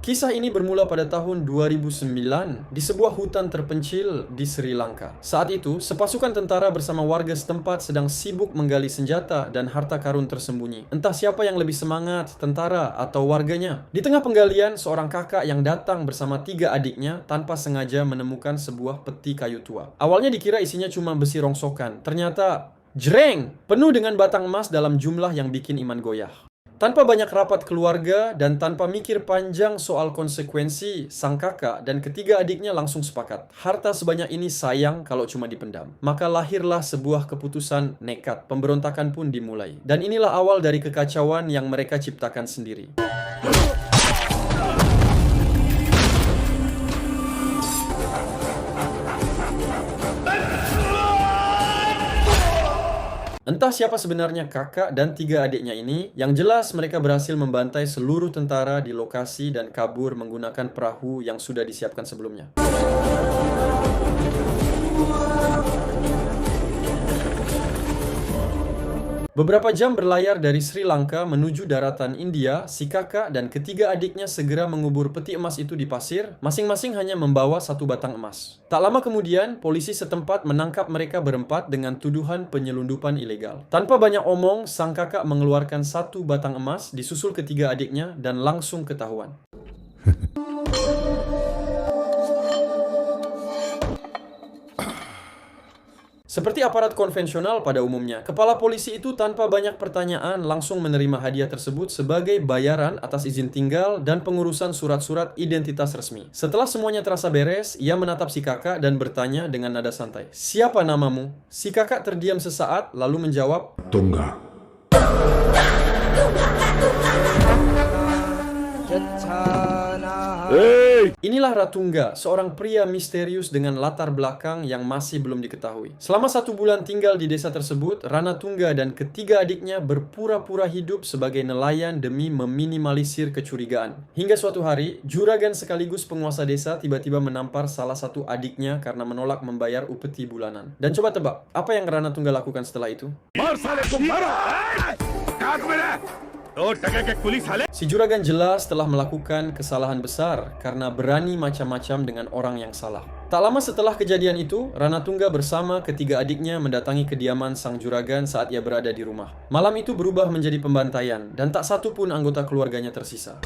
Kisah ini bermula pada tahun 2009 di sebuah hutan terpencil di Sri Lanka. Saat itu, sepasukan tentara bersama warga setempat sedang sibuk menggali senjata dan harta karun tersembunyi. Entah siapa yang lebih semangat, tentara atau warganya. Di tengah penggalian, seorang kakak yang datang bersama 3 adiknya tanpa sengaja menemukan sebuah peti kayu tua. Awalnya dikira isinya cuma besi rongsokan. Ternyata, jreng! Penuh dengan batang emas dalam jumlah yang bikin iman goyah. Tanpa banyak rapat keluarga dan tanpa mikir panjang soal konsekuensi, sang kakak dan ketiga adiknya langsung sepakat. Harta sebanyak ini sayang kalau cuma dipendam. Maka lahirlah sebuah keputusan nekat. Pemberontakan pun dimulai. Dan inilah awal dari kekacauan yang mereka ciptakan sendiri. Entah siapa sebenarnya kakak dan 3 adiknya ini, yang jelas mereka berhasil membantai seluruh tentara di lokasi dan kabur menggunakan perahu yang sudah disiapkan sebelumnya. Beberapa jam berlayar dari Sri Lanka menuju daratan India, si kakak dan ketiga adiknya segera mengubur peti emas itu di pasir, masing-masing hanya membawa 1 batang emas. Tak lama kemudian, polisi setempat menangkap mereka berempat dengan tuduhan penyelundupan ilegal. Tanpa banyak omong, sang kakak mengeluarkan 1 batang emas, disusul ketiga adiknya, dan langsung ketahuan. Seperti aparat konvensional pada umumnya, kepala polisi itu tanpa banyak pertanyaan langsung menerima hadiah tersebut sebagai bayaran atas izin tinggal dan pengurusan surat-surat identitas resmi. Setelah semuanya terasa beres, ia menatap si kakak dan bertanya dengan nada santai, "Siapa namamu?" Si kakak terdiam sesaat lalu menjawab, "Tungga." Inilah Ratungga, seorang pria misterius dengan latar belakang yang masih belum diketahui. Selama 1 bulan tinggal di desa tersebut, Ranatungga dan ketiga adiknya berpura-pura hidup sebagai nelayan demi meminimalisir kecurigaan. Hingga suatu hari, juragan sekaligus penguasa desa tiba-tiba menampar salah satu adiknya karena menolak membayar upeti bulanan. Dan coba tebak, apa yang Ranatungga lakukan setelah itu? Si juragan jelas telah melakukan kesalahan besar karena berani macam-macam dengan orang yang salah. Tak lama setelah kejadian itu, Ranatungga bersama ketiga adiknya mendatangi kediaman sang juragan saat ia berada di rumah. Malam itu berubah menjadi pembantaian dan tak satu pun anggota keluarganya tersisa.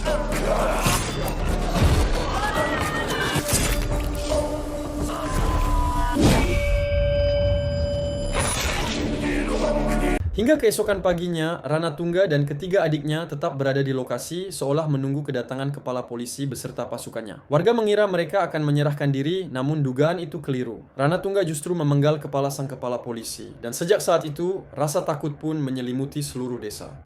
Hingga keesokan paginya, Ranatungga dan ketiga adiknya tetap berada di lokasi seolah menunggu kedatangan kepala polisi beserta pasukannya. Warga mengira mereka akan menyerahkan diri, namun dugaan itu keliru. Ranatungga justru memenggal kepala sang kepala polisi. Dan sejak saat itu, rasa takut pun menyelimuti seluruh desa.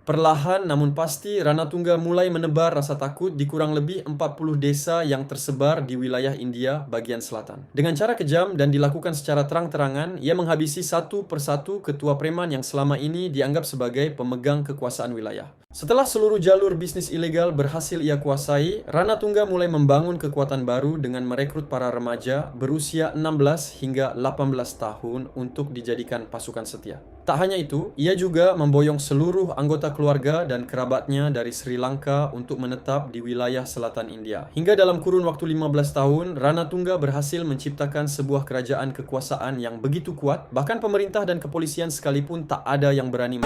Perlahan namun pasti, Ranatungga mulai menebar rasa takut di kurang lebih 40 desa yang tersebar di wilayah India bagian selatan. Dengan cara kejam dan dilakukan secara terang-terangan, ia menghabisi satu persatu ketua preman yang selama ini dianggap sebagai pemegang kekuasaan wilayah. Setelah seluruh jalur bisnis ilegal berhasil ia kuasai, Ranatungga mulai membangun kekuatan baru dengan merekrut para remaja berusia 16 hingga 18 tahun untuk dijadikan pasukan setia. Tak hanya itu, ia juga memboyong seluruh anggota keluarga dan kerabatnya dari Sri Lanka untuk menetap di wilayah selatan India. Hingga dalam kurun waktu 15 tahun, Ranatungga berhasil menciptakan sebuah kerajaan kekuasaan yang begitu kuat, bahkan pemerintah dan kepolisian sekalipun tak ada yang berani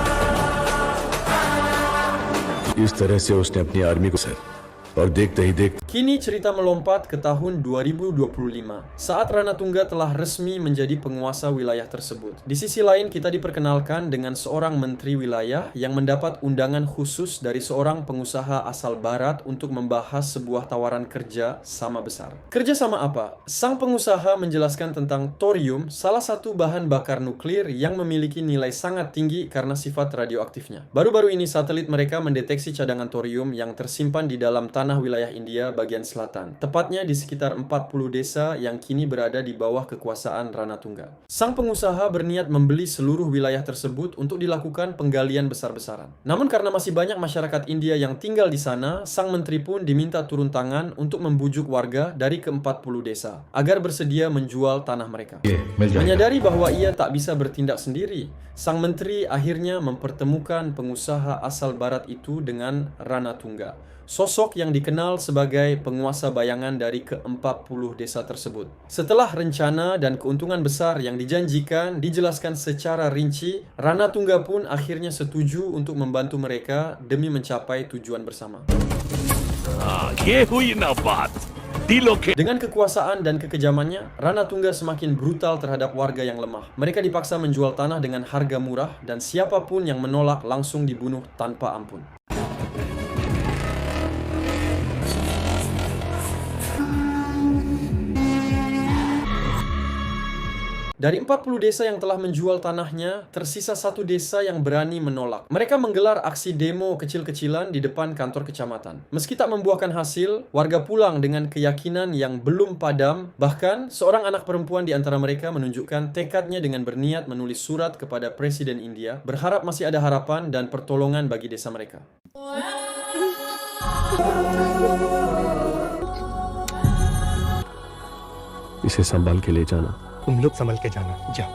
इस तरह से उसने अपनी आर्मी को सर और देखते ही देखते Kini cerita melompat ke tahun 2025 saat Ranatungga telah resmi menjadi penguasa wilayah tersebut. Di sisi lain kita diperkenalkan dengan seorang menteri wilayah yang mendapat undangan khusus dari seorang pengusaha asal barat untuk membahas sebuah tawaran kerja sama besar. Kerja sama apa? Sang pengusaha menjelaskan tentang thorium, salah satu bahan bakar nuklir yang memiliki nilai sangat tinggi karena sifat radioaktifnya. Baru-baru ini satelit mereka mendeteksi cadangan thorium yang tersimpan di dalam tanah tanah wilayah India bagian selatan, tepatnya di sekitar 40 desa yang kini berada di bawah kekuasaan Ranatungga. Sang pengusaha berniat membeli seluruh wilayah tersebut untuk dilakukan penggalian besar-besaran. Namun karena masih banyak masyarakat India yang tinggal di sana, sang menteri pun diminta turun tangan untuk membujuk warga dari ke-40 desa agar bersedia menjual tanah mereka. Menyadari bahwa ia tak bisa bertindak sendiri, sang menteri akhirnya mempertemukan pengusaha asal barat itu dengan Ranatungga, sosok yang dikenal sebagai penguasa bayangan dari ke-40 desa tersebut. Setelah rencana dan keuntungan besar yang dijanjikan dijelaskan secara rinci, Ranatungga pun akhirnya setuju untuk membantu mereka demi mencapai tujuan bersama. Dengan kekuasaan dan kekejamannya, Ranatungga semakin brutal terhadap warga yang lemah. Mereka dipaksa menjual tanah dengan harga murah dan siapapun yang menolak langsung dibunuh tanpa ampun. Dari 40 desa yang telah menjual tanahnya, tersisa satu desa yang berani menolak. Mereka menggelar aksi demo kecil-kecilan di depan kantor kecamatan. Meski tak membuahkan hasil, warga pulang dengan keyakinan yang belum padam. Bahkan, seorang anak perempuan di antara mereka menunjukkan tekadnya dengan berniat menulis surat kepada Presiden India, berharap masih ada harapan dan pertolongan bagi desa mereka. इसे संभाल के ले जाना। तुम लोग संभल के जाना, जाओ।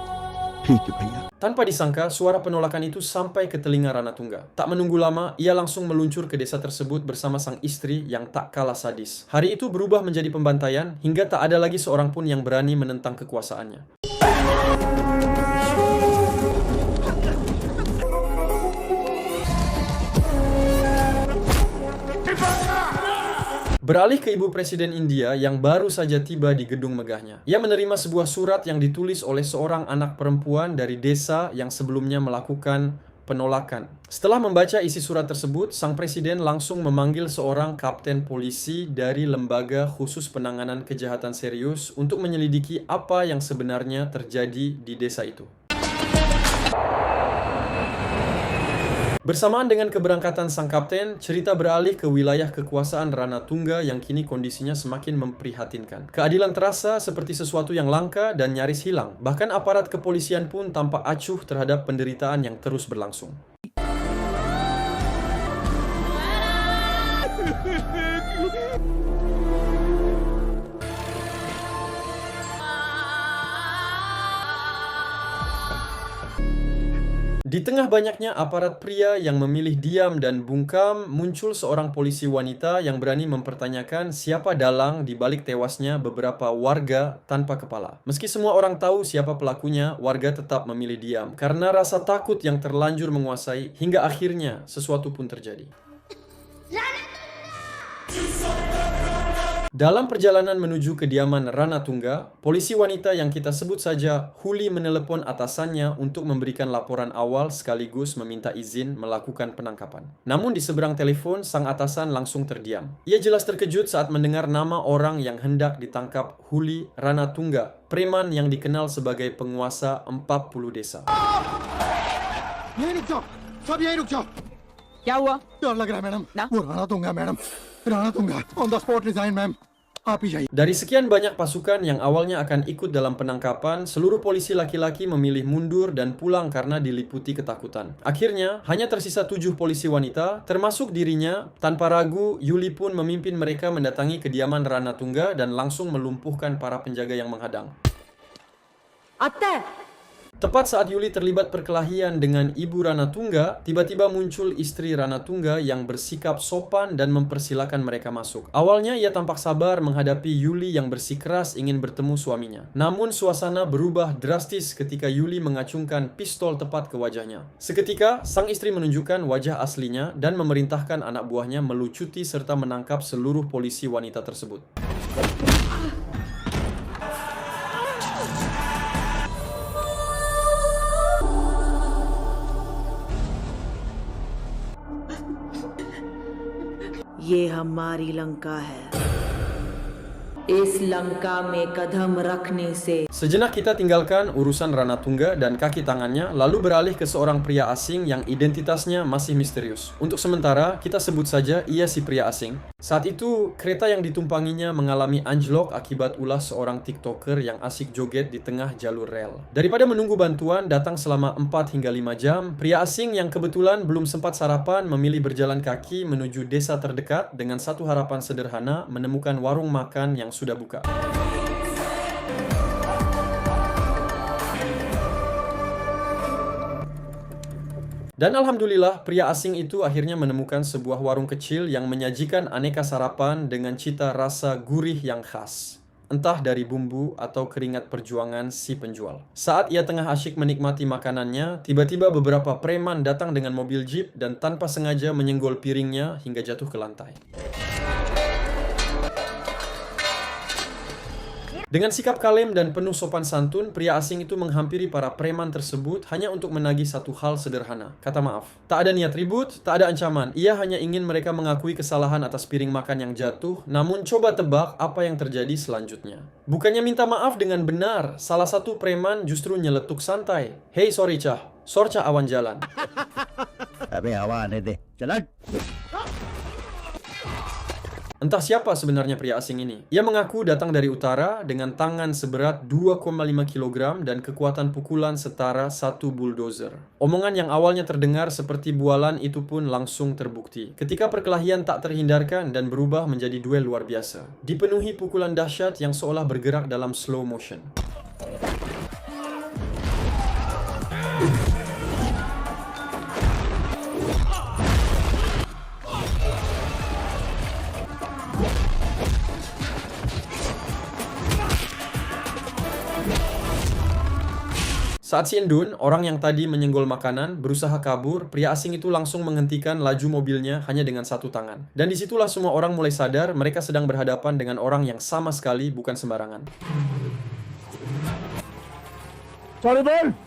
ठीक है भैया। Tanpa disangka, suara penolakan itu sampai ke telinga Ranatungga. Tak menunggu lama, ia langsung meluncur ke desa tersebut bersama sang istri yang tak kalah sadis. Hari itu berubah menjadi pembantaian, hingga tak ada lagi seorang pun yang berani menentang kekuasaannya. Beralih ke ibu Presiden India yang baru saja tiba di gedung megahnya. Ia menerima sebuah surat yang ditulis oleh seorang anak perempuan dari desa yang sebelumnya melakukan penolakan. Setelah membaca isi surat tersebut, sang presiden langsung memanggil seorang kapten polisi dari Lembaga Khusus Penanganan Kejahatan Serius untuk menyelidiki apa yang sebenarnya terjadi di desa itu. Bersamaan dengan keberangkatan sang kapten, cerita beralih ke wilayah kekuasaan Ranatungga yang kini kondisinya semakin memprihatinkan. Keadilan terasa seperti sesuatu yang langka dan nyaris hilang. Bahkan aparat kepolisian pun tampak acuh terhadap penderitaan yang terus berlangsung. Di tengah banyaknya aparat pria yang memilih diam dan bungkam, muncul seorang polisi wanita yang berani mempertanyakan siapa dalang di balik tewasnya beberapa warga tanpa kepala. Meski semua orang tahu siapa pelakunya, warga tetap memilih diam karena rasa takut yang terlanjur menguasai hingga akhirnya sesuatu pun terjadi. Dalam perjalanan menuju kediaman Ranatungga, polisi wanita yang kita sebut saja Huli menelepon atasannya untuk memberikan laporan awal sekaligus meminta izin melakukan penangkapan. Namun di seberang telepon, sang atasan langsung terdiam. Ia jelas terkejut saat mendengar nama orang yang hendak ditangkap Huli Ranatungga, preman yang dikenal sebagai penguasa 40 desa. क्या हुआ? डर लग रहा है madam. ना? वो Ranatunga madam, Ranatunga on the spot resign ma'am, आप ही जाइए। Dari sekian banyak pasukan yang awalnya akan ikut dalam penangkapan, seluruh polisi laki-laki memilih mundur dan pulang karena diliputi ketakutan. Akhirnya, hanya tersisa 7 polisi wanita, termasuk dirinya. Tanpa ragu, Yuli pun memimpin mereka mendatangi kediaman Ranatungga dan langsung melumpuhkan para penjaga yang menghadang. अत्ते Tepat saat Yuli terlibat perkelahian dengan ibu Ranatungga, tiba-tiba muncul istri Ranatungga yang bersikap sopan dan mempersilahkan mereka masuk. Awalnya ia tampak sabar menghadapi Yuli yang bersikeras ingin bertemu suaminya. Namun suasana berubah drastis ketika Yuli mengacungkan pistol tepat ke wajahnya. Seketika, sang istri menunjukkan wajah aslinya dan memerintahkan anak buahnya melucuti serta menangkap seluruh polisi wanita tersebut. ये हमारी लंका है। इस लंका में कदम रखने से Sejenak kita tinggalkan urusan Ranatungga dan kaki tangannya, lalu beralih ke seorang pria asing yang identitasnya masih misterius. Untuk sementara, kita sebut saja ia si pria asing. Saat itu, kereta yang ditumpanginya mengalami anjlok akibat ulah seorang TikToker yang asik joget di tengah jalur rel. Daripada menunggu bantuan datang selama 4 hingga 5 jam, pria asing yang kebetulan belum sempat sarapan memilih berjalan kaki menuju desa terdekat dengan satu harapan sederhana menemukan warung makan yang sudah buka. Dan alhamdulillah, pria asing itu akhirnya menemukan sebuah warung kecil yang menyajikan aneka sarapan dengan cita rasa gurih yang khas. Entah dari bumbu atau keringat perjuangan si penjual. Saat ia tengah asyik menikmati makanannya, tiba-tiba beberapa preman datang dengan mobil jeep dan tanpa sengaja menyenggol piringnya hingga jatuh ke lantai. Dengan sikap kalem dan penuh sopan santun, pria asing itu menghampiri para preman tersebut hanya untuk menagih satu hal sederhana, kata maaf. Tak ada niat ribut, tak ada ancaman. Ia hanya ingin mereka mengakui kesalahan atas piring makan yang jatuh, namun coba tebak apa yang terjadi selanjutnya. Bukannya minta maaf dengan benar, salah satu preman justru nyeletuk santai. Hey sorry cah, sorca awan jalan. अबे हवा आने दे चला Entah siapa sebenarnya pria asing ini. Ia mengaku datang dari utara dengan tangan seberat 2,5 kg dan kekuatan pukulan setara satu bulldozer. Omongan yang awalnya terdengar seperti bualan itu pun langsung terbukti. Ketika perkelahian tak terhindarkan dan berubah menjadi duel luar biasa. Dipenuhi pukulan dahsyat yang seolah bergerak dalam slow motion. Saat si Endun, orang yang tadi menyenggol makanan, berusaha kabur, pria asing itu langsung menghentikan laju mobilnya hanya dengan satu tangan. Dan disitulah semua orang mulai sadar mereka sedang berhadapan dengan orang yang sama sekali bukan sembarangan. Sorry Ben.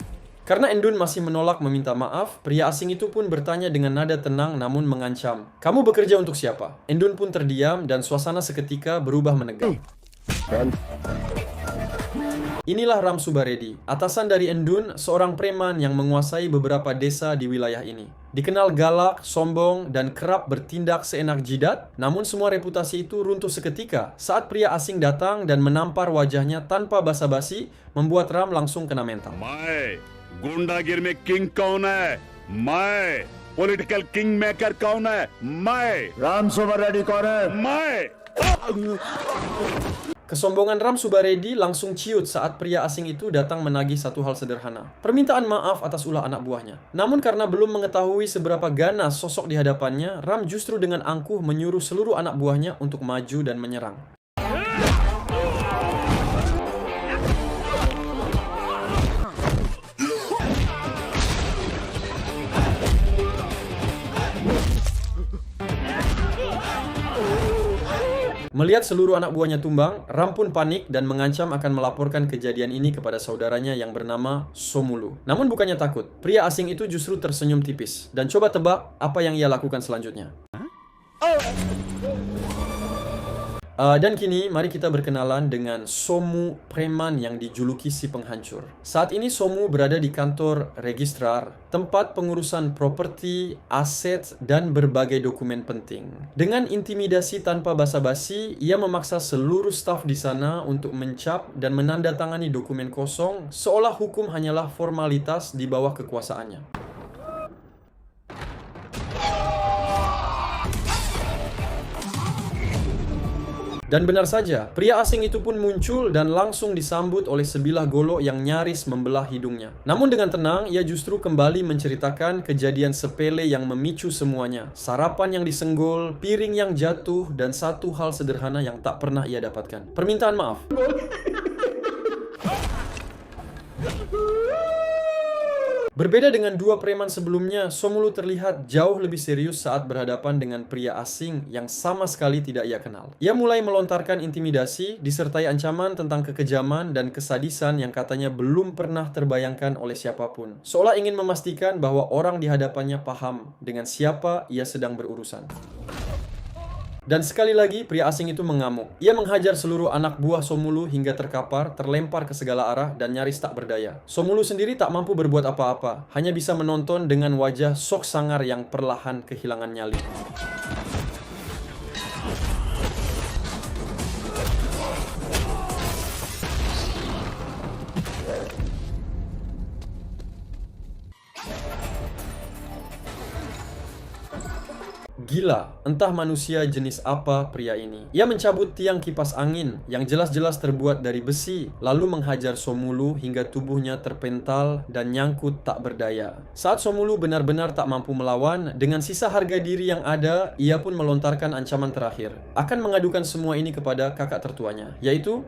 Karena Endun masih menolak meminta maaf, pria asing itu pun bertanya dengan nada tenang namun mengancam. Kamu bekerja untuk siapa? Endun pun terdiam dan suasana seketika berubah menegak. Inilah Ram Subaredi, atasan dari Endun, seorang preman yang menguasai beberapa desa di wilayah ini. Dikenal galak, sombong, dan kerap bertindak seenak jidat, namun semua reputasi itu runtuh seketika saat pria asing datang dan menampar wajahnya tanpa basa-basi, membuat Ram langsung kena mental. मैं गुंडागिर में किंग कौन है? मैं political king maker कौन है? मैं राम सुबर रेड्डी कौन है? मैं Kesombongan Ram Subaredi langsung ciut saat pria asing itu datang menagih satu hal sederhana. Permintaan maaf atas ulah anak buahnya. Namun karena belum mengetahui seberapa ganas sosok di hadapannya, Ram justru dengan angkuh menyuruh seluruh anak buahnya untuk maju dan menyerang. Melihat seluruh anak buahnya tumbang, Ram pun panik dan mengancam akan melaporkan kejadian ini kepada saudaranya yang bernama Somulu. Namun bukannya takut, pria asing itu justru tersenyum tipis. Dan coba tebak apa yang ia lakukan selanjutnya. Dan kini, mari kita berkenalan dengan Somu, preman yang dijuluki si penghancur. Saat ini Somu berada di kantor registrar, tempat pengurusan properti, aset, dan berbagai dokumen penting. Dengan intimidasi tanpa basa-basi, ia memaksa seluruh staf di sana untuk mencap dan menandatangani dokumen kosong, seolah hukum hanyalah formalitas di bawah kekuasaannya. Dan benar saja, pria asing itu pun muncul dan langsung disambut oleh sebilah golok yang nyaris membelah hidungnya. Namun dengan tenang, ia justru kembali menceritakan kejadian sepele yang memicu semuanya. Sarapan yang disenggol, piring yang jatuh, dan satu hal sederhana yang tak pernah ia dapatkan. Permintaan maaf. Berbeda dengan dua preman sebelumnya, Somulu terlihat jauh lebih serius saat berhadapan dengan pria asing yang sama sekali tidak ia kenal. Ia mulai melontarkan intimidasi, disertai ancaman tentang kekejaman dan kesadisan yang katanya belum pernah terbayangkan oleh siapapun. Seolah ingin memastikan bahwa orang di hadapannya paham dengan siapa ia sedang berurusan. Dan sekali lagi, pria asing itu mengamuk. Ia menghajar seluruh anak buah Somulu hingga terkapar, terlempar ke segala arah, dan nyaris tak berdaya. Somulu sendiri tak mampu berbuat apa-apa, hanya bisa menonton dengan wajah sok sangar yang perlahan kehilangan nyali. Gila, entah manusia jenis apa pria ini. Ia mencabut tiang kipas angin yang jelas-jelas terbuat dari besi, lalu menghajar Somulu hingga tubuhnya terpental dan nyangkut tak berdaya. Saat Somulu benar-benar tak mampu melawan, dengan sisa harga diri yang ada, ia pun melontarkan ancaman terakhir. Akan mengadukan semua ini kepada kakak tertuanya, yaitu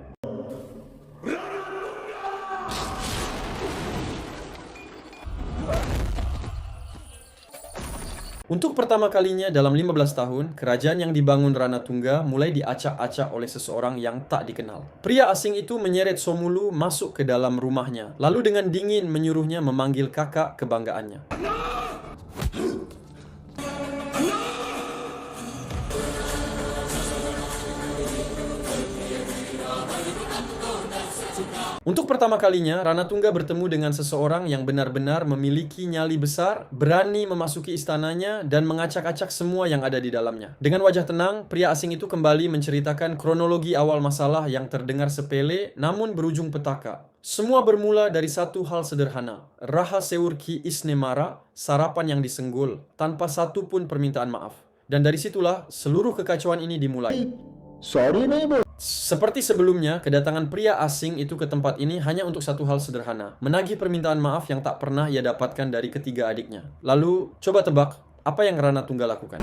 untuk pertama kalinya dalam 15 tahun, kerajaan yang dibangun Ranatungga mulai diacak-acak oleh seseorang yang tak dikenal. Pria asing itu menyeret Somulu masuk ke dalam rumahnya, lalu dengan dingin menyuruhnya memanggil kakak kebanggaannya. Untuk pertama kalinya, Ranatungga bertemu dengan seseorang yang benar-benar memiliki nyali besar, berani memasuki istananya, dan mengacak-acak semua yang ada di dalamnya. Dengan wajah tenang, pria asing itu kembali menceritakan kronologi awal masalah yang terdengar sepele, namun berujung petaka. Semua bermula dari satu hal sederhana, Raha Seur Ki Isnemara, sarapan yang disenggol, tanpa satu pun permintaan maaf. Dan dari situlah, seluruh kekacauan ini dimulai. Sorry नहीं बोल Seperti sebelumnya, kedatangan pria asing itu ke tempat ini hanya untuk satu hal sederhana, menagih permintaan maaf yang tak pernah ia dapatkan dari ketiga adiknya. Lalu, coba tebak, apa yang Ranatungga lakukan?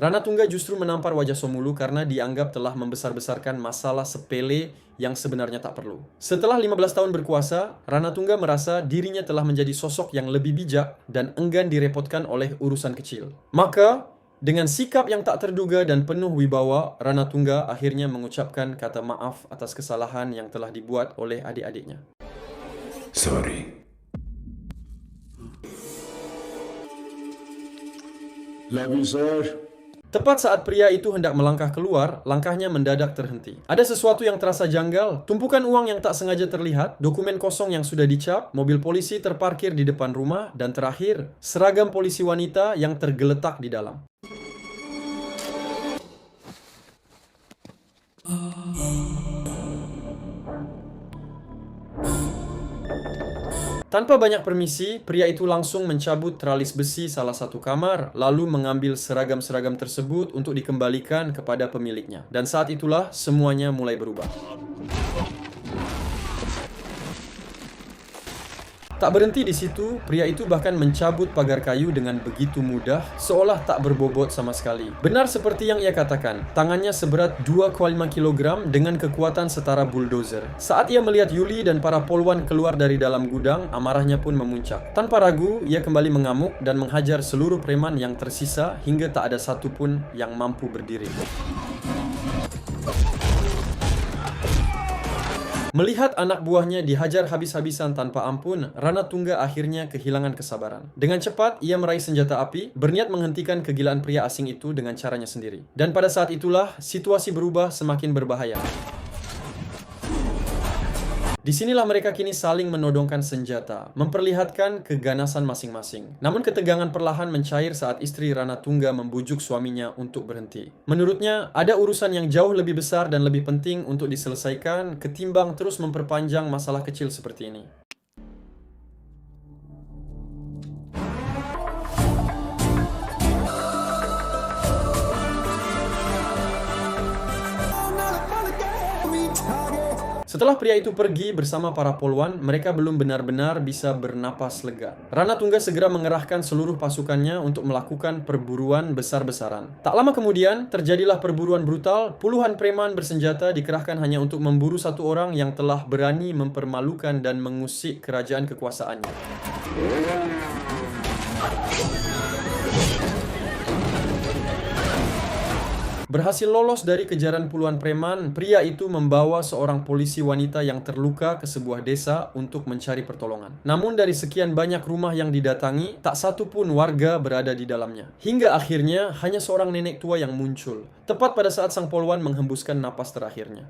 Ranatungga justru menampar wajah Somulu karena dianggap telah membesar-besarkan masalah sepele yang sebenarnya tak perlu. Setelah 15 tahun berkuasa, Ranatungga merasa dirinya telah menjadi sosok yang lebih bijak dan enggan direpotkan oleh urusan kecil. Maka, dengan sikap yang tak terduga dan penuh wibawa, Ranatungga akhirnya mengucapkan kata maaf atas kesalahan yang telah dibuat oleh adik-adiknya. Sorry love you sir Tepat saat pria itu hendak melangkah keluar, langkahnya mendadak terhenti. Ada sesuatu yang terasa janggal, tumpukan uang yang tak sengaja terlihat, dokumen kosong yang sudah dicap, mobil polisi terparkir di depan rumah, dan terakhir, seragam polisi wanita yang tergeletak di dalam. Tanpa banyak permisi, pria itu langsung mencabut teralis besi salah satu kamar, lalu mengambil seragam-seragam tersebut untuk dikembalikan kepada pemiliknya. Dan saat itulah semuanya mulai berubah. Tak berhenti di situ, pria itu bahkan mencabut pagar kayu dengan begitu mudah, seolah tak berbobot sama sekali. Benar seperti yang ia katakan, tangannya seberat 2,5 kg dengan kekuatan setara bulldozer. Saat ia melihat Yuli dan para polwan keluar dari dalam gudang, amarahnya pun memuncak. Tanpa ragu, ia kembali mengamuk dan menghajar seluruh preman yang tersisa hingga tak ada satupun yang mampu berdiri. Melihat anak buahnya dihajar habis-habisan tanpa ampun, Ranatungga akhirnya kehilangan kesabaran. Dengan cepat, ia meraih senjata api, berniat menghentikan kegilaan pria asing itu dengan caranya sendiri. Dan pada saat itulah, situasi berubah semakin berbahaya. Disinilah mereka kini saling menodongkan senjata, memperlihatkan keganasan masing-masing. Namun ketegangan perlahan mencair saat istri Ranatungga membujuk suaminya untuk berhenti. Menurutnya, ada urusan yang jauh lebih besar dan lebih penting untuk diselesaikan ketimbang terus memperpanjang masalah kecil seperti ini. Setelah pria itu pergi bersama para polwan, mereka belum benar-benar bisa bernapas lega. Ranatungga segera mengerahkan seluruh pasukannya untuk melakukan perburuan besar-besaran. Tak lama kemudian, terjadilah perburuan brutal. Puluhan preman bersenjata dikerahkan hanya untuk memburu satu orang yang telah berani mempermalukan dan mengusik kerajaan kekuasaannya. Berhasil lolos dari kejaran puluhan preman, pria itu membawa seorang polisi wanita yang terluka ke sebuah desa untuk mencari pertolongan. Namun dari sekian banyak rumah yang didatangi, tak satu pun warga berada di dalamnya. Hingga akhirnya hanya seorang nenek tua yang muncul, tepat pada saat sang polwan menghembuskan napas terakhirnya.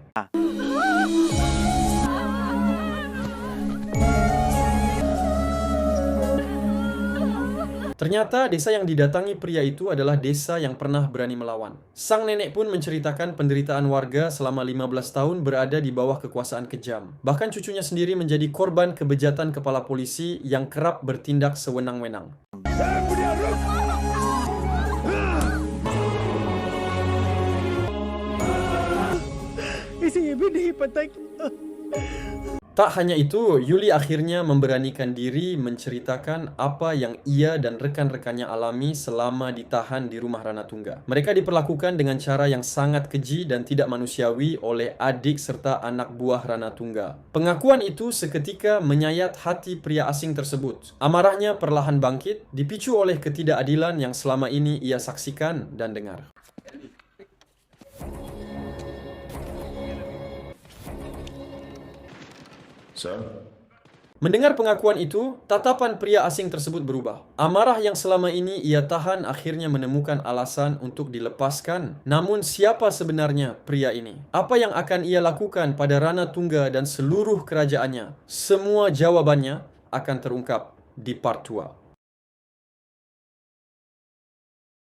Ternyata desa yang didatangi pria itu adalah desa yang pernah berani melawan. Sang nenek pun menceritakan penderitaan warga selama 15 tahun berada di bawah kekuasaan kejam. Bahkan cucunya sendiri menjadi korban kebejatan kepala polisi yang kerap bertindak sewenang-wenang. Tak hanya itu, Yuli akhirnya memberanikan diri menceritakan apa yang ia dan rekan-rekannya alami selama ditahan di rumah Ranatungga. Mereka diperlakukan dengan cara yang sangat keji dan tidak manusiawi oleh adik serta anak buah Ranatungga. Pengakuan itu seketika menyayat hati pria asing tersebut. Amarahnya perlahan bangkit, dipicu oleh ketidakadilan yang selama ini ia saksikan dan dengar. Sir? Mendengar pengakuan itu, tatapan pria asing tersebut berubah. Amarah yang selama ini ia tahan akhirnya menemukan alasan untuk dilepaskan. Namun siapa sebenarnya pria ini? Apa yang akan ia lakukan pada Ranatungga dan seluruh kerajaannya? Semua jawabannya akan terungkap di part 2.